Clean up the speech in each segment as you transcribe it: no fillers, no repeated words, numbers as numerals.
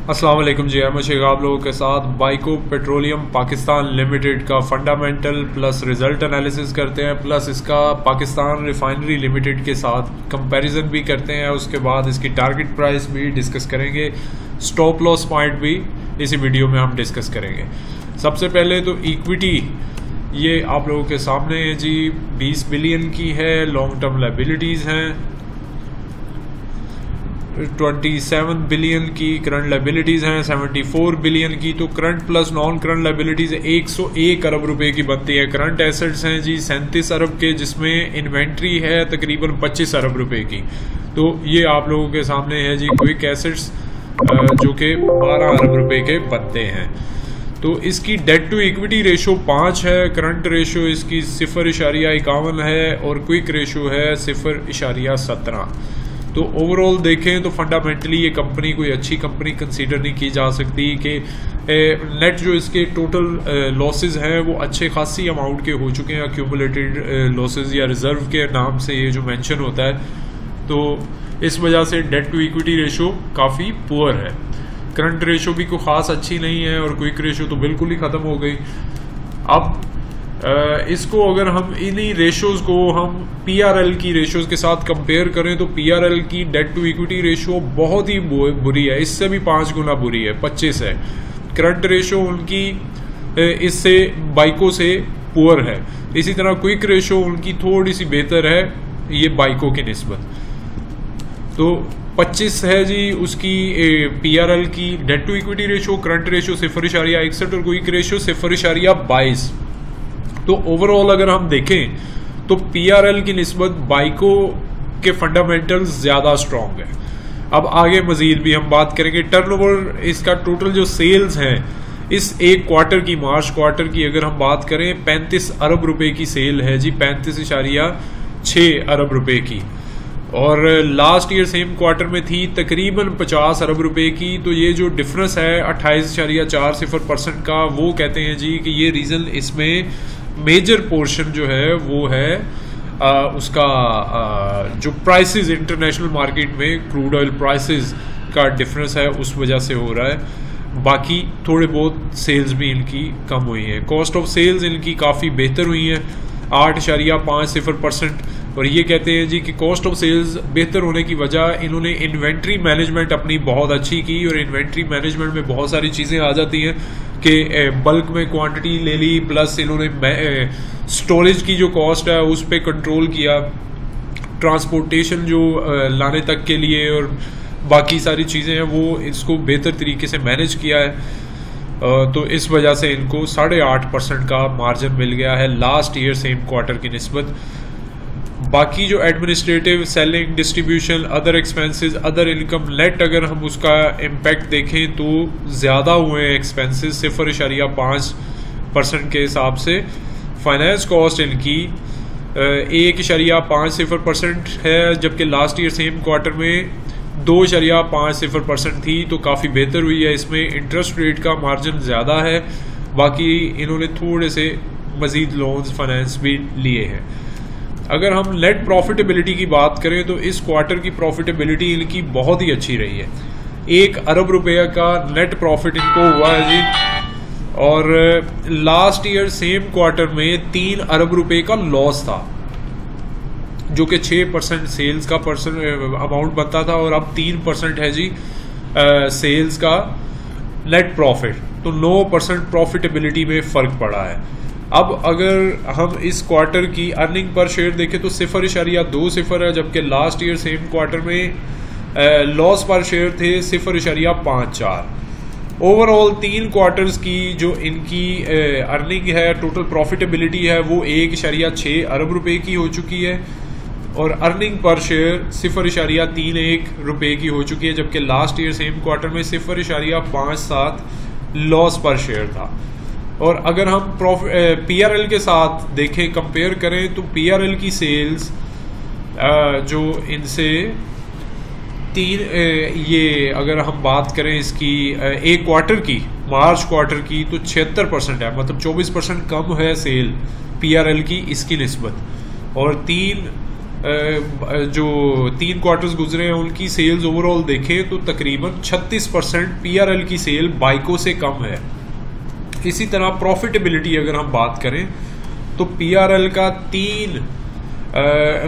अस्सलाम वालेकुम जी, अहमद शेख आप लोगों के साथ बाइको पेट्रोलियम पाकिस्तान लिमिटेड का फंडामेंटल प्लस रिजल्ट एनालिसिस करते हैं, प्लस इसका पाकिस्तान रिफाइनरी लिमिटेड के साथ कंपैरिजन भी करते हैं। उसके बाद इसकी टारगेट प्राइस भी डिस्कस करेंगे, स्टॉप लॉस पॉइंट भी इसी वीडियो में हम डिस्कस करेंगे। सबसे पहले तो इक्विटी ये आप लोगों के सामने है जी, 20 बिलियन की है। लॉन्ग टर्म लायबिलिटीज़ हैं 27 बिलियन की, करंट लायबिलिटीज़ हैं 74 बिलियन की। तो current plus non current liabilities 101 अरब रुपए की बनती है। करंट एसेट्स हैं जी 37 अरब के, जिसमें इन्वेंट्री है तकरीबन 25 अरब रुपए की। तो ये आप लोगों के सामने है जी क्विक एसेट्स जो कि 12 अरब रुपए के बनते हैं। तो इसकी डेट टू इक्विटी रेशो 5 है, करंट रेशो इसकी 0.51 है और क्विक रेशो है 0.17। तो ओवरऑल देखें तो फंडामेंटली ये कंपनी कोई अच्छी कंपनी कंसीडर नहीं की जा सकती कि नेट जो इसके टोटल लॉसेस हैं वो अच्छे खासी अमाउंट के हो चुके हैं। एक्यूमुलेटेड लॉसेस या रिजर्व के नाम से ये जो मेंशन होता है, तो इस वजह से डेट टू इक्विटी रेशो काफ़ी पुअर है। करंट रेशो भी कोई ख़ास अच्छी नहीं है और क्विक रेशो तो बिल्कुल ही ख़त्म हो गई। अब इसको अगर हम इन्हीं रेशोज़ को हम पीआरएल की रेशोज़ के साथ कंपेयर करें तो पीआरएल की डेट टू इक्विटी रेशो बहुत ही बुरी है, इससे भी 5 गुना बुरी है, 25 है। करंट रेशो उनकी इससे बाइको से पुअर है। इसी तरह क्विक रेशो उनकी थोड़ी सी बेहतर है ये बाइको की निस्बत। तो 25 है जी उसकी पीआरएल की debt to equity ratio, current ratio 0.61 और क्विक रेशो 0.22। तो ओवरऑल अगर हम देखें तो पीआरएल की निस्बत बाइको के फंडामेंटल्स ज़्यादा स्ट्रॉन्ग है। अब आगे मजीद भी हम बात करेंगे। टर्नओवर इसका टोटल जो सेल्स हैं इस एक क्वार्टर की, मार्च क्वार्टर की अगर हम बात करें, 35 अरब रुपए की सेल है जी, 35.6 अरब रुपए की। और लास्ट ईयर सेम क्वार्टर में थी तकरीबन 50 अरब रुपए की। तो ये जो डिफरेंस है 28.40% का, वो कहते हैं जी कि ये रीज़न इसमें मेजर पोर्शन जो है वो है उसका जो प्राइसेस इंटरनेशनल मार्केट में क्रूड ऑयल प्राइसेस का डिफरेंस है उस वजह से हो रहा है। बाकी थोड़े बहुत सेल्स भी इनकी कम हुई हैं। कॉस्ट ऑफ सेल्स इनकी काफ़ी बेहतर हुई है 8.50%। और ये कहते हैं जी कि कॉस्ट ऑफ सेल्स बेहतर होने की वजह इन्होंने इन्वेंट्री मैनेजमेंट अपनी बहुत अच्छी की। और इन्वेंट्री मैनेजमेंट में बहुत सारी चीज़ें आ जाती हैं कि बल्क में क्वांटिटी ले ली, प्लस इन्होंने स्टोरेज की जो कॉस्ट है उस पर कंट्रोल किया, ट्रांसपोर्टेशन जो लाने तक के लिए और बाकी सारी चीज़ें हैं वो इसको बेहतर तरीके से मैनेज किया है। तो इस वजह से इनको 8.5% का मार्जिन मिल गया है लास्ट ईयर सेम क्वार्टर की निस्बत। बाकी जो administrative, selling, distribution, other expenses, other income, net अगर हम उसका इम्पैक्ट देखें तो ज़्यादा हुए हैं एक्सपेंसेस 0.5% के हिसाब से। फाइनेंस कॉस्ट इनकी 1.50% है, जबकि लास्ट ईयर सेम क्वार्टर में 2.50% थी। तो काफ़ी बेहतर हुई है। इसमें इंटरेस्ट रेट का मार्जिन ज़्यादा है। बाकी इन्होंने थोड़े से मज़ीद लोन्स फाइनेंस भी लिए हैं। अगर हम नेट प्रॉफिटेबिलिटी की बात करें तो इस क्वार्टर की प्रॉफिटेबिलिटी इनकी बहुत ही अच्छी रही है। 1 अरब रुपये का नेट प्रॉफिट इनको हुआ है जी। और लास्ट ईयर सेम क्वार्टर में 3 अरब रुपये का लॉस था, जो कि 6% सेल्स का अमाउंट बनता था, और अब 3% है जी सेल्स का नेट प्रॉफिट। तो 9% प्रॉफिटेबिलिटी में फ़र्क पड़ा है। अब अगर हम इस क्वार्टर की अर्निंग पर शेयर देखें तो 0.20 है, जबकि लास्ट ईयर सेम क्वार्टर में लॉस पर शेयर थे 0.54। ओवरऑल 3 क्वार्टर्स की जो इनकी अर्निंग है, टोटल प्रॉफिटेबिलिटी है, वो 1.6 अरब रुपए की हो चुकी है और अर्निंग पर शेयर 0.31 रुपए की हो चुकी है, जबकि लास्ट ईयर सेम क्वार्टर में 0.57 लॉस पर शेयर था। और अगर हम पीआरएल के साथ देखें, कंपेयर करें, तो पीआरएल की सेल्स जो इनसे ये अगर हम बात करें इसकी एक क्वार्टर की, मार्च क्वार्टर की, तो 76% है, मतलब 24% कम है सेल पीआरएल की इसकी निस्बत। और 3 जो 3 क्वार्टर्स गुजरे हैं उनकी सेल्स ओवरऑल देखें तो तकरीबन 36% पीआरएल की सेल बाइको से कम है। इसी तरह प्रॉफिटेबिलिटी अगर हम बात करें तो पीआरएल का 3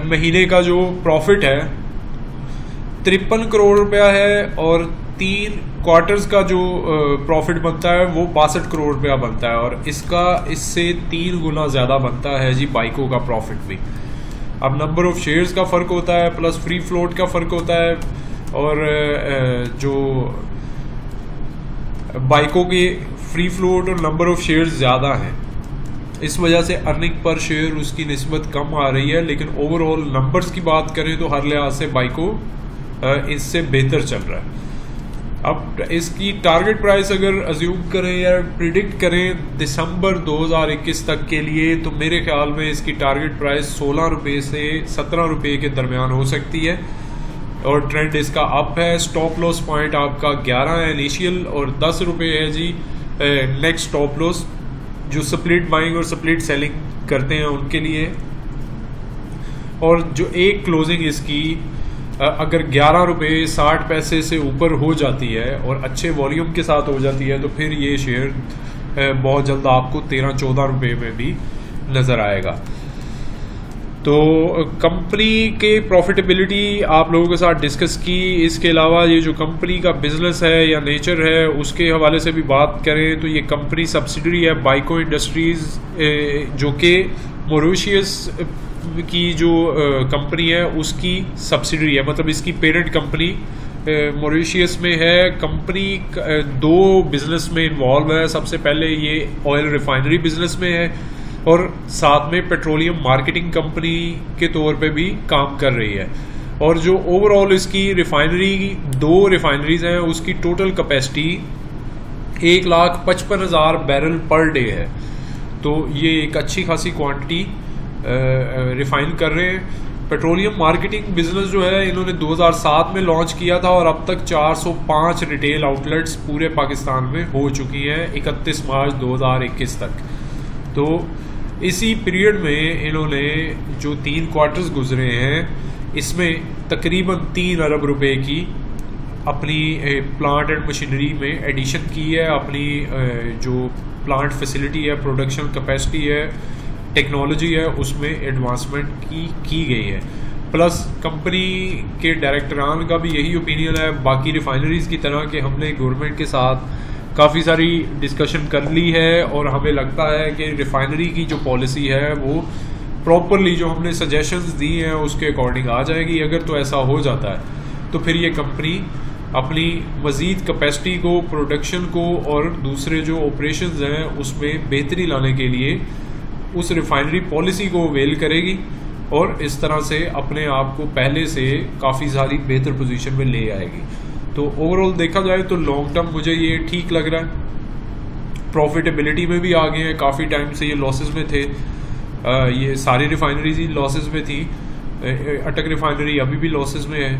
महीने का जो प्रॉफिट है 53 करोड़ रुपया है और 3 क्वार्टर्स का जो प्रॉफिट बनता है वो 62 करोड़ रुपया बनता है और इससे 3 गुना ज़्यादा बनता है जी बाइको का प्रॉफिट भी। अब नंबर ऑफ शेयर्स का फ़र्क होता है प्लस फ्री फ्लोट का फ़र्क होता है और जो बाइको की फ्री फ्लोट और नंबर ऑफ शेयर्स ज़्यादा हैं, इस वजह से अर्निंग पर शेयर उसकी निस्बत कम आ रही है। लेकिन ओवरऑल नंबर्स की बात करें तो हर लिहाज से बाइको इससे बेहतर चल रहा है। अब इसकी टारगेट प्राइस अगर अज्यूम करें या प्रिडिक्ट करें दिसंबर 2021 तक के लिए तो मेरे ख्याल में इसकी टारगेट प्राइस 16 रुपये से 17 रुपये के दरमियान हो सकती है और ट्रेंड इसका अप है। स्टॉप लॉस पॉइंट आपका 11 है इनिशियल और 10 रुपये है जी नेक्स्ट स्टॉप लॉस, जो स्प्लिट बाइंग और स्प्लिट सेलिंग करते हैं उनके लिए। और जो एक क्लोजिंग इसकी अगर 11 रुपये 60 पैसे से ऊपर हो जाती है और अच्छे वॉल्यूम के साथ हो जाती है तो फिर ये शेयर बहुत जल्द आपको 13-14 रुपये में भी नज़र आएगा। तो कंपनी के प्रॉफिटेबिलिटी आप लोगों के साथ डिस्कस की। इसके अलावा ये जो कंपनी का बिजनेस है या नेचर है उसके हवाले से भी बात करें तो ये कंपनी सब्सिडरी है बाइको इंडस्ट्रीज़, जो कि मॉरिशस की जो कंपनी है उसकी सब्सिडरी है, मतलब इसकी पेरेंट कंपनी मॉरिशस में है। कंपनी 2 बिजनेस में इन्वॉल्व है। सबसे पहले ये ऑयल रिफाइनरी बिजनेस में है और साथ में पेट्रोलियम मार्केटिंग कंपनी के तौर पे भी काम कर रही है। और जो ओवरऑल इसकी रिफाइनरी 2 रिफाइनरीज हैं उसकी total capacity 1,55,000 barrel per day है। तो ये एक अच्छी खासी क्वांटिटी रिफाइन कर रहे हैं। पेट्रोलियम मार्केटिंग बिजनेस जो है इन्होंने 2007 में लॉन्च किया था और अब तक 405 रिटेल आउटलेट्स पूरे पाकिस्तान में हो चुकी हैं 31 मार्च 2021 तक। तो इसी पीरियड में इन्होंने जो 3 क्वार्टर्स गुजरे हैं इसमें तकरीबन 3 अरब रुपए की अपनी प्लांट एंड मशीनरी में एडिशन की है। अपनी जो प्लांट फैसिलिटी है, प्रोडक्शन कैपेसिटी है, टेक्नोलॉजी है, उसमें एडवांसमेंट की गई है। प्लस कंपनी के डायरेक्टरान का भी यही ओपिनियन है बाकी रिफाइनरीज़ की तरह कि हमने गवर्नमेंट के साथ काफ़ी सारी डिस्कशन कर ली है और हमें लगता है कि रिफाइनरी की जो पॉलिसी है वो प्रॉपरली जो हमने सजेशंस दी हैं उसके अकॉर्डिंग आ जाएगी। अगर तो ऐसा हो जाता है तो फिर ये कंपनी अपनी मज़ीद कैपेसिटी को, प्रोडक्शन को और दूसरे जो ऑपरेशंस हैं उसमें बेहतरी लाने के लिए उस रिफाइनरी पॉलिसी को वेल करेगी और इस तरह से अपने आप को पहले से काफ़ी सारी बेहतर पोजीशन में ले आएगी। तो ओवरऑल देखा जाए तो लॉन्ग टर्म मुझे ये ठीक लग रहा है। प्रॉफिटेबिलिटी में भी आ गए हैं, काफ़ी टाइम से ये लॉसेस में थे। ये सारी रिफाइनरीज ही लॉसेस में थी, अटक रिफाइनरी अभी भी लॉसेस में है,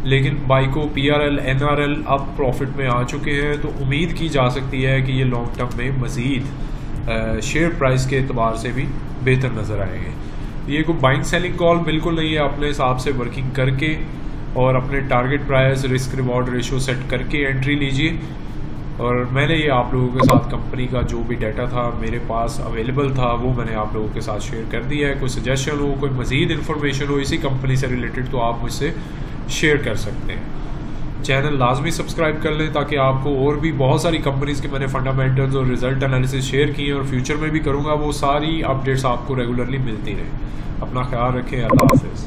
लेकिन बाइको, पीआरएल, एनआरएल अब प्रॉफिट में आ चुके हैं। तो उम्मीद की जा सकती है कि ये लॉन्ग टर्म में मज़ीद शेयर प्राइस के एतबार से भी बेहतर नज़र आएंगे। ये कोई बाइंग सेलिंग कॉल बिल्कुल नहीं है। अपने हिसाब से वर्किंग करके और अपने target price, risk reward ratio set करके एंट्री लीजिए। और मैंने ये आप लोगों के साथ कंपनी का जो भी डाटा था मेरे पास अवेलेबल था वो मैंने आप लोगों के साथ शेयर कर दिया है। कोई सजेशन हो, कोई मज़ीद इन्फॉर्मेशन हो इसी कंपनी से रिलेटेड तो आप मुझसे शेयर कर सकते हैं। चैनल लाजमी सब्सक्राइब कर लें ताकि आपको और भी बहुत सारी कंपनीज़ के मैंने फंडामेंटल्स और रिजल्ट एनालिसिस शेयर किए और फ्यूचर में भी करूँगा, वो सारी अपडेट्स आपको रेगुलरली मिलती रहे। अपना ख्याल रखें। अल्लाह हाफिज़।